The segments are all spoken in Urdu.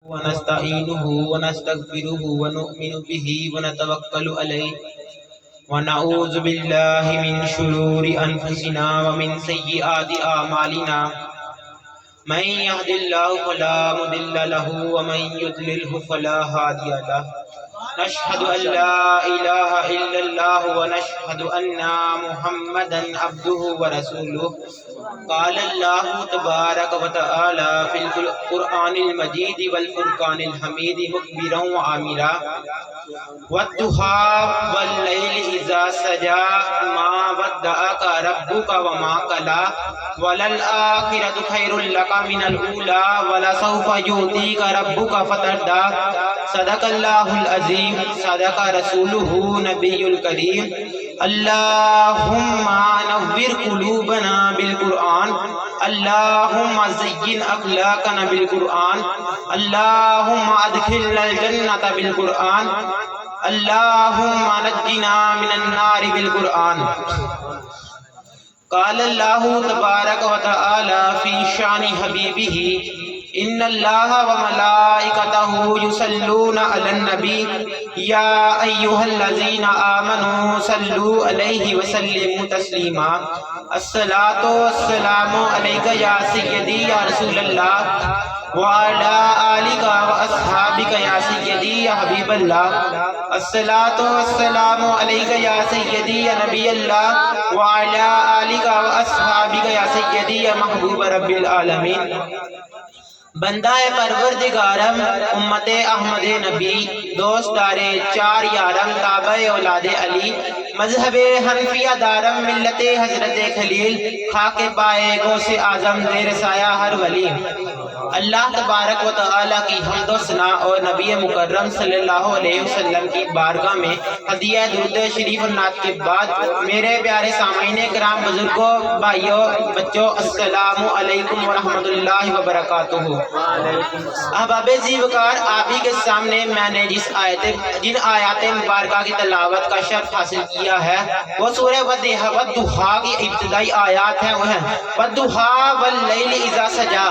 ونستعينه ونستغفره ونؤمن به ونتوكل عليه ونعوذ بالله من شرور أنفسنا ومن سيئات أعمالنا من يهد الله فلا مضل له ومن يضلله فلا هادي له نشهد أن لا إله إلا الله ونشهد أن محمدا عبده ورسوله قال الله تبارك وتعالى في القرآن المجيد والفرقان الحميد مخبرا وآمرا والضحى والليل إذا سجى ما ودعك ربك وما قلى وللآخرة خير لك من الأولى ولسوف يؤتيك ربك فترضى صدق الله العظيم صدق رسوله نبي الكريم اللهم نور قلوبنا بالقرآن اللهم زين أخلاقنا بالقرآن اللهم أدخلنا الجنة بالقرآن اللهم نجنا من النار بالقرآن قال الله تبارك وتعالى في شان حبيبه إن الله وملائكته يصلون على النبي يا أيها الذين آمنوا صلوا عليه وسلموا تسليما الصلاة والسلام عليك يا سيدي يا رسول الله وعلى آلك وأصحابك يا سيدي يا حبيب الله الصلاة والسلام عليك يا سيدي يا نبي الله وعلى آلك وأصحابك يا سيدي يا محبوب رب العالمين بندہ پروردگارم امت احمد نبی دوستار چار یارم تابع اولاد علی مذہب حنفیہ دارم ملت حضرت خلیل خاک پائے غوث اعظم زیر سایہ ہر ولی اللہ تبارک و تعالیٰ کی حمد و ثنا اور نبی مکرم صلی اللہ علیہ وسلم کی بارگاہ میں ہدیہ درود شریف اور نعت کے بعد میرے پیارے سامعین کرام بزرگوں بھائیوں بچوں السلام علیکم ورحمۃ اللہ وبرکاتہ۔ احباب ذی وقار آپ ہی کے سامنے میں نے جن آیات مبارکہ کی تلاوت کا شرف حاصل کیا ہے وہ سورہ والضحیٰ کی ابتدائی آیات ہیں، وہ ہیں والضحیٰ واللیل اذا سجا۔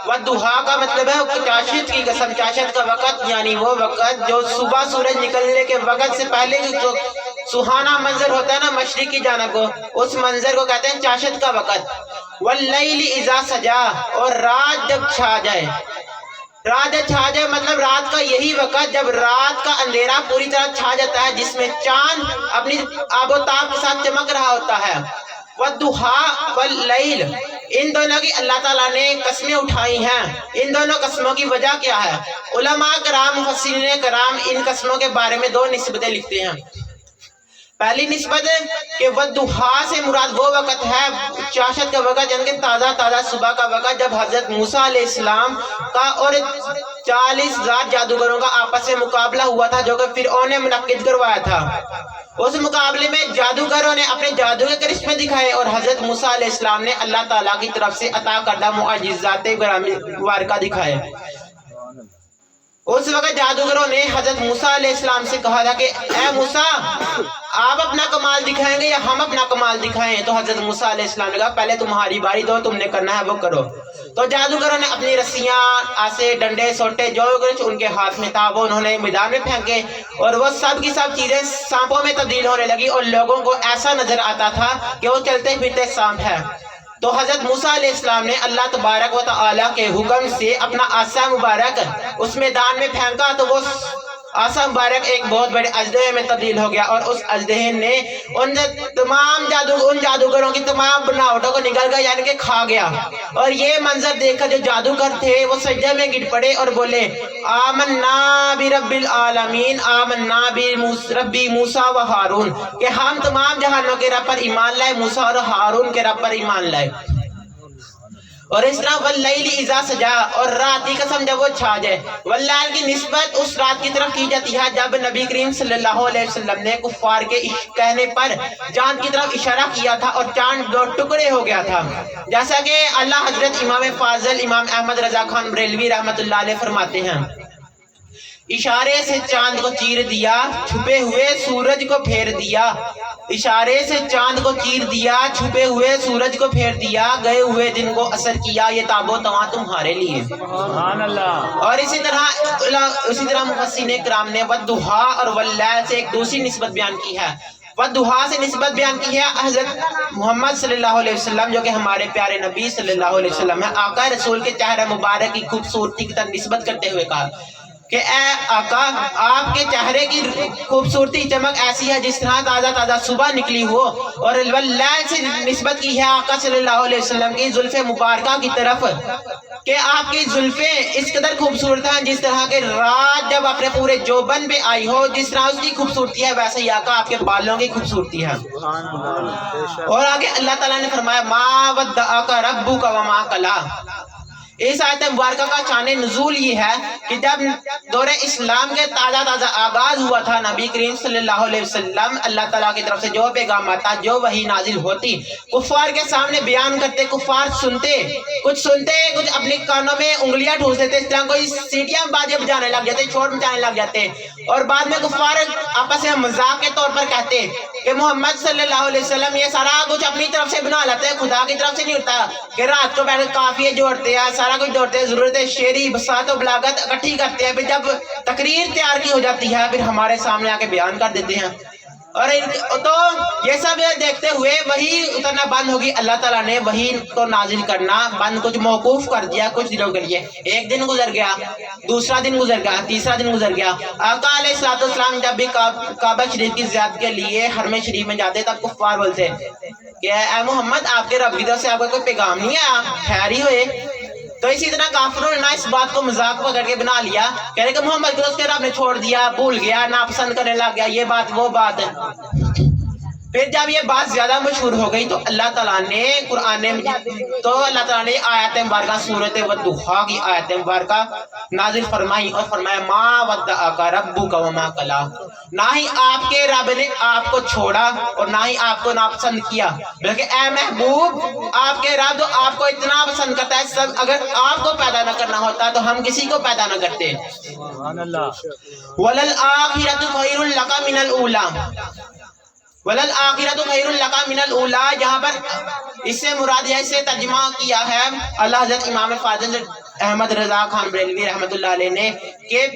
والضحیٰ کا مطلب ہے چاشت کی قسم، چاشت کا وقت یعنی وہ وقت جو صبح سورج نکلنے کے وقت سے پہلے جو سہانا منظر ہوتا ہے نا مشرق کی جانب کو، اس منظر کو کہتے ہیں چاشت کا وقت۔ واللیل اذا سجا، اور رات جب چھا جائے، رات جب چھا جائے مطلب رات کا یہی وقت جب رات کا اندھیرا پوری طرح چھا جاتا ہے، جس میں چاند اپنی آب و تاب کے ساتھ چمک رہا ہوتا ہے۔ والضحیٰ واللیل، ان دونوں کی اللہ تعالیٰ نے قسمیں اٹھائی ہیں، ان دونوں قسموں کی وجہ کیا ہے؟ علماء کرام مفسرین کرام ان قسموں کے بارے میں دو نسبتیں لکھتے ہیں۔ پہلی نسبت ہے کہ والضحیٰ سے مراد وہ وقت ہے چاشت کا وقت، یعنی کہ تازہ صبح کا وقت جب حضرت موسیٰ علیہ السلام کا اور 40,000 جادوگروں کا آپس میں مقابلہ ہوا تھا جو کہ فرعون نے منعقد کروایا تھا۔ اس مقابلے میں جادوگروں نے اپنے جادو کے کرشمے دکھائے اور حضرت موسیٰ علیہ السلام نے اللہ تعالیٰ کی طرف سے عطا کردہ معجزات مبارکہ دکھائے۔ اس وقت جادوگروں نے حضرت موسیٰ علیہ السلام سے کہا تھا کہ اے موسیٰ آپ اپنا کمال دکھائیں گے یا ہم اپنا کمال دکھائیں؟ تو حضرت موسیٰ علیہ السلام نے کہا پہلے تمہاری باری دو، تم نے کرنا ہے وہ کرو۔ تو جادوگروں نے اپنی رسیاں، آسے، ڈنڈے، سوٹے جو کچھ ان کے ہاتھ میں تھا وہ انہوں نے میدان میں پھینکے اور وہ سب کی سب چیزیں سانپوں میں تبدیل ہونے لگی اور لوگوں کو ایسا نظر آتا تھا کہ وہ چلتے پھرتے سانپ ہے۔ تو حضرت موسیٰ علیہ السلام نے اللہ تبارک و تعالیٰ کے حکم سے اپنا عصا مبارک اس میدان میں پھینکا تو وہ عصا مبارک ایک بہت بڑے اژدہے میں تبدیل ہو گیا اور اس اژدہے نے ان جادوگروں کی تمام بناوٹوں کو نگل گیا، یعنی کہ کھا گیا۔ اور یہ منظر دیکھ کر جو جادوگر تھے وہ سجدے میں گر پڑے اور بولے آمنا برب العالمین آمنا بربی موسیٰ و ہارون، کہ ہم تمام جہانوں کے رب پر ایمان لائے، موسیٰ اور ہارون کے رب پر ایمان لائے۔ اور اس طرح واللیل اذا سجا، اور رات کی قسم جب وہ چھا جائے۔ واللیل کی نسبت اس رات کی طرف کی جاتی ہے جب نبی کریم صلی اللہ علیہ وسلم نے کفار کے کہنے پر چاند کی طرف اشارہ کیا تھا اور چاند دو ٹکڑے ہو گیا تھا، جیسا کہ اللہ حضرت امام فاضل امام احمد رضا خان بریلوی رحمۃ اللہ علیہ فرماتے ہیں اشارے سے چاند کو چیر دیا، چھپے ہوئے سورج کو پھیر دیا، اشارے سے چاند کو چیر دیا، چھپے ہوئے سورج کو پھیر دیا، گئے ہوئے دن کو اثر کیا، یہ تاب و تواں تمہارے لیے۔ سبحان اللہ۔ اور اسی طرح مفسرین کرام نے والضحیٰ اور واللیل سے ایک دوسری نسبت بیان کی ہے۔ والضحیٰ سے نسبت بیان کی ہے حضرت محمد صلی اللہ علیہ وسلم، جو کہ ہمارے پیارے نبی صلی اللہ علیہ وسلم ہے۔ آقا رسول کے چہرہ مبارک کی خوبصورتی کی طرف نسبت کرتے ہوئے کہا کہ اے آقا، آپ کے چہرے کی خوبصورتی چمک ایسی ہے جس طرح تازہ تازہ صبح نکلی ہو۔ اور واللیل سے نسبت کی ہے آقا صلی اللہ علیہ وسلم کی زلف مبارکہ کی طرف کہ آپ کی زلفیں اس قدر خوبصورت ہیں جس طرح کہ رات جب اپنے پورے جوبن پہ آئی ہو، جس طرح اس کی خوبصورتی ہے ویسے ہی آقا آپ کے بالوں کی خوبصورتی ہے۔ اور آگے اللہ تعالیٰ نے فرمایا ما ودعک ربک وما قلی۔ اس آیت مبارکہ کا شان نزول یہ ہے کہ جب دور اسلام کے تازہ تازہ آغاز ہوا تھا، نبی کریم صلی اللہ علیہ وسلم اللہ تعالیٰ کی طرف سے جو پیغام آتا، جو وحی نازل ہوتی، کفار کے سامنے بیان کرتے، کفار سنتے، کچھ اپنے کانوں میں انگلیاں ٹھوس دیتے، اس طرح کوئی سیٹیاں بازے بجانے لگ جاتے، شور مچانے لگ جاتے، اور بعد میں کفار آپس میں مذاق کے طور پر کہتے کہ محمد صلی اللہ علیہ وسلم یہ سارا کچھ اپنی طرف سے بنا لیتے ہیں، خدا کی طرف سے نہیں ہوتا، کہ رات کو بیٹھ قافیے جوڑتے ہیں، سارا کچھ جوڑتے ہیں، ضرورت شعری بساط و بلاغت اکٹھی کرتے ہیں، پھر جب تقریر تیار کی ہو جاتی ہے پھر ہمارے سامنے آ کے بیان کر دیتے ہیں۔ اور تو یہ سب دیکھتے ہوئے وہی اترنا بند ہوگی، اللہ تعالیٰ نے وہی کو نازل کرنا بند، کچھ موقوف کر دیا کچھ دنوں کے لیے۔ ایک دن گزر گیا، دوسرا دن گزر گیا، تیسرا دن گزر گیا۔ آقا علیہ الصلوۃ والسلام جب بھی کعبہ شریف کی زیارت کے لیے حرم شریف میں جاتے تب کفار بولتے کہ اے محمد، آپ کے رب کی طرف سے آپ کا کوئی پیغام نہیں آیا، خیر ہی ہوئے۔ تو اسی طرح کافروں نے اس بات کو مذاق پکڑ کے بنا لیا، کہہ رہے کہ محمد کو اس کے رب نے چھوڑ دیا، بھول گیا، ناپسند کرنے لگ گیا، یہ بات وہ بات۔ پھر جب یہ بات زیادہ مشہور ہو گئی تو اللہ تعالیٰ نے اللہ تعالیٰ نے آیت مبارکہ سورۃ والضحیٰ کی آیت مبارکہ نازل فرمائی اور فرمایا ما ودعک ربک وما قلی۔ نہ ہی آپ کے رب نے آپ کو چھوڑا اور نہ ہی آپ کو ناپسند کیا، بلکہ اے محبوب، آپ کے رب آپ کو اتنا پسند کرتا ہے، سب اگر آپ کو پیدا نہ کرنا ہوتا تو ہم کسی کو پیدا نہ کرتے۔ سبحان اللہ۔ وَلَلْآخِرَةُ خَيْرٌ لَكَ مِنَ الْأُولَىٰ۔ وَلَلْآخِرَةُ خَيْرٌ لَكَ مِنَ الْأُولَىٰ، جہاں پر اس سے مراد ہے، اس سے ترجمہ کیا ہے اللہ حضرت امام فاضل احمد رضا خان بریلوی رحمۃ اللہ علیہ نے کہ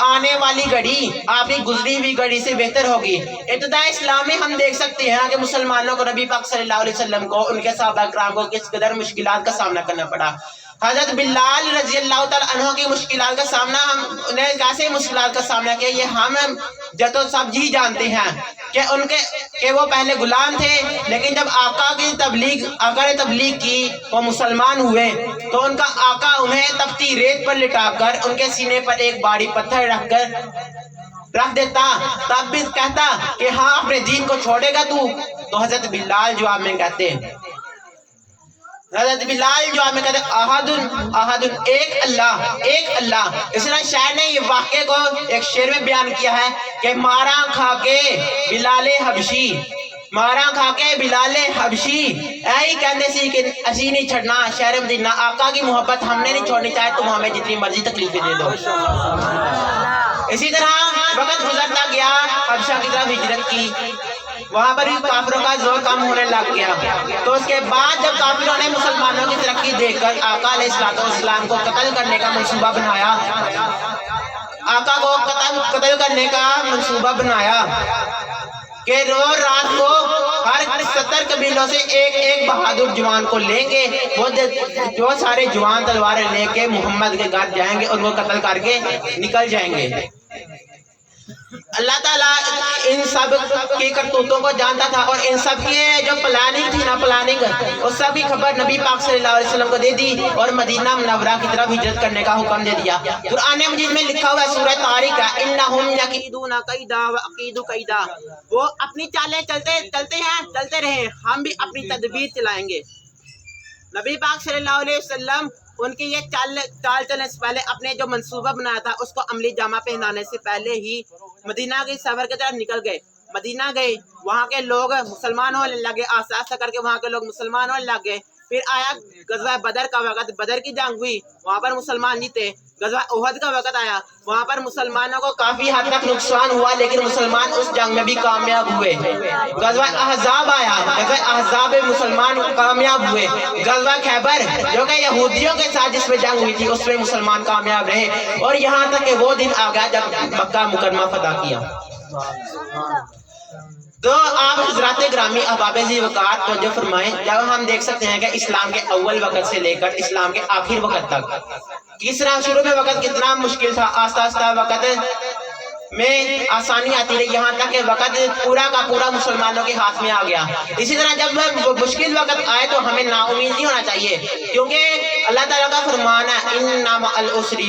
آنے والی گھڑی آپ کی گزری ہوئی گھڑی سے بہتر ہوگی۔ ابتداء اسلام میں ہم دیکھ سکتے ہیں کہ مسلمانوں کو نبی پاک صلی اللہ علیہ وسلم کو، ان کے صحابہ کرام کو کس قدر مشکلات کا سامنا کرنا پڑا۔ حضرت بلال رضی اللہ تعالیٰ عنہ کی مشکلات کا سامنا، انہیں کیسے مشکلات کا سامنا کیا یہ ہم جب سب ہی جانتے ہیں کہ وہ پہلے غلام تھے، لیکن جب آقا نے تبلیغ کی، وہ مسلمان ہوئے تو ان کا آقا انہیں تپتی ریت پر لٹا کر ان کے سینے پر ایک باری پتھر رکھ دیتا، تب بھی کہتا کہ ہاں اپنے دین کو چھوڑے گا تو حضرت بلال جواب میں کہتے احد ایک اللہ۔ اس طرح شاعر نے یہ واقعے کو ایک شعر میں بیان کیا ہے کہ ماراں کھا کے بلال حبشی اے کہندے سی کہ اسی نہیں چھڑنا شہر مدینہ، آقا کی محبت ہم نے نہیں چھوڑنی، چاہے تم ہمیں جتنی مرضی تکلیفیں دے دو۔ اسی طرح وقت گزرتا گیا، حبشہ کی طرف ہجرت کی، وہاں پر بھی کافروں کا زور کم ہونے لگ گیا۔ تو اس کے بعد جب کافروں نے مسلمانوں کی ترقی دیکھ کر آقا علیہ الصلوۃ والسلام کو قتل کرنے کا منصوبہ بنایا، آقا کو قتل کرنے کا منصوبہ بنایا کہ روز رات کو ہر 70 قبیلوں سے ایک بہادر جوان کو لیں گے، وہ جو سارے جوان تلواریں لے کے محمد کے گھر جائیں گے اور وہ قتل کر کے نکل جائیں گے۔ اللہ تعالیٰ ان سب کی کرتوتوں کو جانتا تھا اور ان سب کی جو پلاننگ تھی نا، پلاننگ اس سب کی خبر نبی پاک صلی اللہ علیہ وسلم کو دے دی اور مدینہ منورہ کی طرف ہجرت کرنے کا حکم دے دیا۔ قرآن مجید میں لکھا ہوا ہے سورہ طارق ہے، انہم یکیدون کیدا واکید کیدا، وہ اپنی چالیں چلتے رہیں، ہم بھی اپنی تدبیر چلائیں گے۔ نبی پاک صلی اللہ علیہ وسلم ان کی یہ چال چلنے سے پہلے اپنے جو منصوبہ بنایا تھا اس کو عملی جامہ پہنانے سے پہلے ہی مدینہ کی سفر کی طرف نکل گئے۔ مدینہ گئے، وہاں کے لوگ مسلمان ہونے لگے، آہستہ آہستہ کر کے وہاں کے لوگ مسلمان ہونے لگ گئے۔ پھر آیا غزوہ بدر کا وقت، بدر کی جنگ ہوئی، وہاں پر مسلمان جیتے. غزوہ احد کا وقت آیا، وہاں پر مسلمانوں کو کافی حد تک نقصان ہوا لیکن مسلمان اس جنگ میں بھی کامیاب ہوئے. غزوہ احزاب آیا، غزوہ احزاب میں مسلمان کامیاب ہوئے. غزوہ خیبر جو کہ یہودیوں کے ساتھ جس میں جنگ ہوئی تھی اس میں مسلمان کامیاب رہے، اور یہاں تک کہ وہ دن آ گیا جب مکہ مکرمہ فتح کیا. تو آپ حضرات گرامی احباب ذی وقار توجہ فرمائیں، جب ہم دیکھ سکتے ہیں کہ اسلام کے اول وقت سے لے کر اسلام کے آخر وقت تک کس طرح شروع میں وقت کتنا مشکل تھا، آہستہ آہستہ وقت میں آسانی آتی رہی، یہاں تک کہ وقت پورا کا پورا مسلمانوں کے ہاتھ میں آ گیا. اسی طرح جب مشکل وقت آئے تو ہمیں نا امید نہیں ہونا چاہیے، کیونکہ اللہ تعالیٰ کا فرمان ہے اِنَّ مَعَ الْعُسْرِ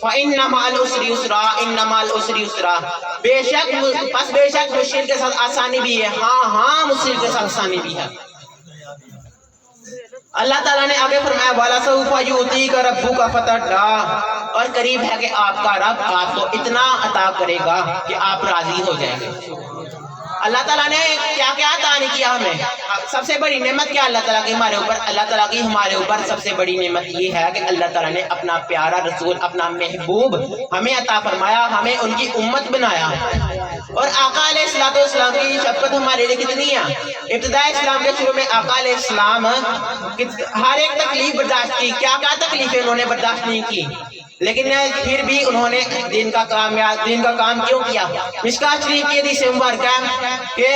فَإِنَّ مَعَ الْعُسْرِ يُسْرًا اِنَّ مَعَ الْعُسْرِ يُسْرًا. بے شک مشکل کے ساتھ آسانی بھی ہے. ہاں مشکل کے ساتھ آسانی بھی ہے. اللہ تعالیٰ نے آگے فرمایا وَلَسَوْفَ يُؤْتِيكَ رَبُّكَ فَتَرْضَىٰ، اور قریب ہے کہ آپ کا رب آپ کو اتنا عطا کرے گا کہ آپ راضی ہو جائیں گے. اللہ تعالیٰ نے کیا کیا عطا نہیں کیا ہمیں. سب سے بڑی نعمت کیا اللہ تعالیٰ کی ہمارے اوپر؟ اللہ تعالیٰ کی ہمارے اوپر سب سے بڑی نعمت یہ ہے کہ اللہ تعالیٰ نے اپنا پیارا رسول، اپنا محبوب ہمیں عطا فرمایا، ہمیں ان کی امت بنایا. اور آقا علیہ السلام کی شفقت ہمارے لیے کتنی ہے. ابتدائی اسلام کے شروع میں آقا علیہ السلام ہر ایک تکلیف برداشت کی. کیا کیا تکلیفیں انہوں نے برداشت نہیں کی، لیکن پھر بھی انہوں نے دین کا کام کیوں کیا. مشکوٰۃ شریف کی حدیث مبارکہ کہ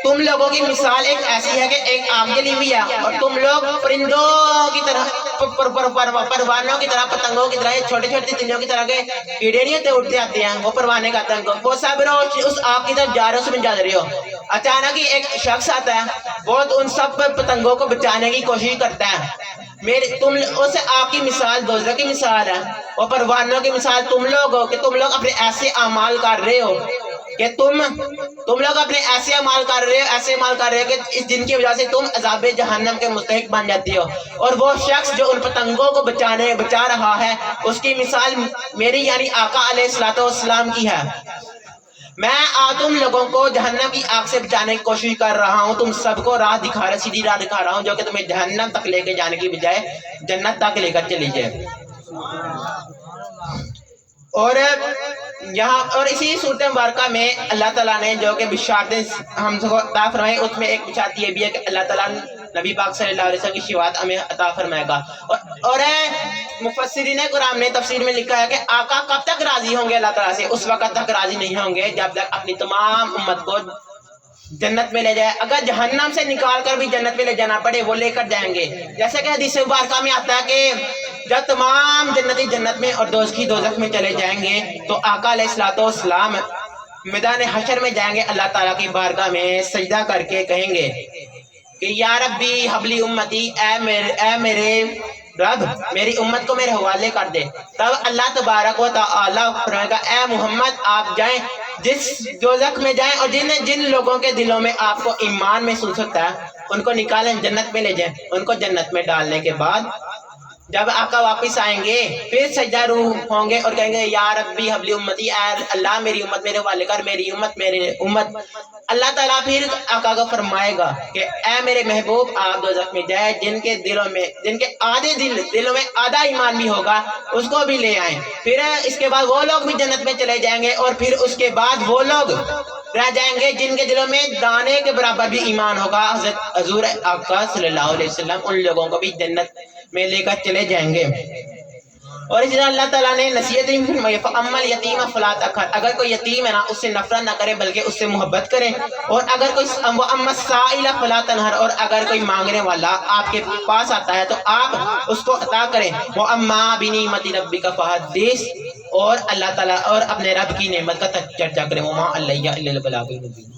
تم لوگوں کی مثال ایک ایسی ہے کہ ایک آگ جلی ہوئی ہے اور تم لوگ پرندوں کی طرح، پروانوں کی طرح، پتنگوں کی طرح، چھوٹے چھوٹے تنوں کی طرح کے کیڑے نہیں ہوتے اڑتے آتے ہیں، وہ پروانے کا تنگ، وہ سب روز اس آگ کی طرف جا رہے ہو، اس میں جا رہے ہو. اچانک ہی ایک شخص آتا ہے، وہ ان سب پتنگوں کو بچانے کی کوشش کرتا ہے. تم اس آگ کی مثال دوزخ کی مثال ہے، اور پروانوں کی مثال تم لوگ ہو کہ تم لوگ اپنے ایسے اعمال کر رہے ہو کہ تم لوگ اپنے ایسے اعمال کر رہے ہو کہ اس جن کی وجہ سے تم عذاب جہنم کے مستحق بن جاتی ہو. اور وہ شخص جو ان پتنگوں کو بچا رہا ہے، اس کی مثال میری یعنی آقا علیہ السلام کی ہے. میں تم لوگوں کو جہنم کی آگ سے بچانے کی کوشش کر رہا ہوں، تم سب کو سیدھی راہ دکھا رہا ہوں جو کہ تمہیں جہنم تک لے کے جانے کی بجائے جنت تک لے کر چلی جائے. اور اسی صورت مبارکہ میں اللہ تعالیٰ نے جو کہ بشارتیں ہم کو عطا فرمائی، اس میں ایک بشارت یہ بھی ہے کہ اللہ تعالیٰ نبی پاک صلی اللہ علیہ وسلم کی شفاعت ہمیں عطا فرمائے گا. اور مفسرین قرآن نے تفسیر میں لکھا ہے کہ آقا کب تک راضی ہوں گے اللہ تعالیٰ سے؟ اس وقت تک راضی نہیں ہوں گے جب تک اپنی تمام امت کو جنت میں لے جائے. اگر جہنم سے نکال کر بھی جنت میں لے جانا پڑے وہ لے کر جائیں گے. جیسے کہ حدیث مبارکہ میں آتا ہے کہ جب تمام جنتی جنت میں اور دوزخی دوزخ میں چلے جائیں گے تو آقا علیہ السلام میدان حشر میں جائیں گے، اللہ تعالیٰ کی بارگاہ میں سجدہ کر کے کہیں گے کہ یا ربی حبلی امتی، اے میرے رب میری امت کو میرے حوالے کر دے. تب اللہ تبارک و تعالی فرمائے گا اے محمد آپ جائیں، جس دوزخ میں جائیں اور جن لوگوں کے دلوں میں آپ کو ایمان محسوس ہوتا ہے ان کو نکالیں، جنت میں لے جائیں. ان کو جنت میں ڈالنے کے بعد جب آقا واپس آئیں گے پھر سجدہ روح ہوں گے اور کہیں گے یا ربی حبلی امتی، اے اللہ میری امت میرے حوالے کر، میری امت. اللہ تعالیٰ پھر آقا کو فرمائے گا کہ اے میرے محبوب آپ دوزخ میں جائیں، جن کے آدھے دلوں میں آدھا ایمان بھی ہوگا اس کو بھی لے آئیں. پھر اس کے بعد وہ لوگ بھی جنت میں چلے جائیں گے اور پھر اس کے بعد وہ لوگ رہ جائیں گے جن کے دلوں میں دانے کے برابر بھی ایمان ہوگا. حضور آقا صلی اللہ علیہ وسلم ان لوگوں کو بھی جنت میں لے کر چلے جائیں گے. اور اسی طرح اللہ تعالیٰ نے نصیحت فرمائی فَأَمَّا الْيَتِيمَ فَلَا تَقْهَرْ، اگر کوئی یتیم ہے نا اس سے نفرت نہ کرے بلکہ اس سے محبت کرے. اور اگر کوئی وَأَمَّا السَّائِلَ فَلَا تَنْهَرْ، اور اگر کوئی مانگنے والا آپ کے پاس آتا ہے تو آپ اس کو عطا کریں. وَأَمَّا بِنِعْمَتِ رَبِّكَ فَحَدِّثْ، اور اللہ تعالیٰ اور اپنے رب کی نعمت کا چرچا کریں. وَمَا عَلَيَّ إِلَّا الْبَلَاغُ الْمُبِينُ.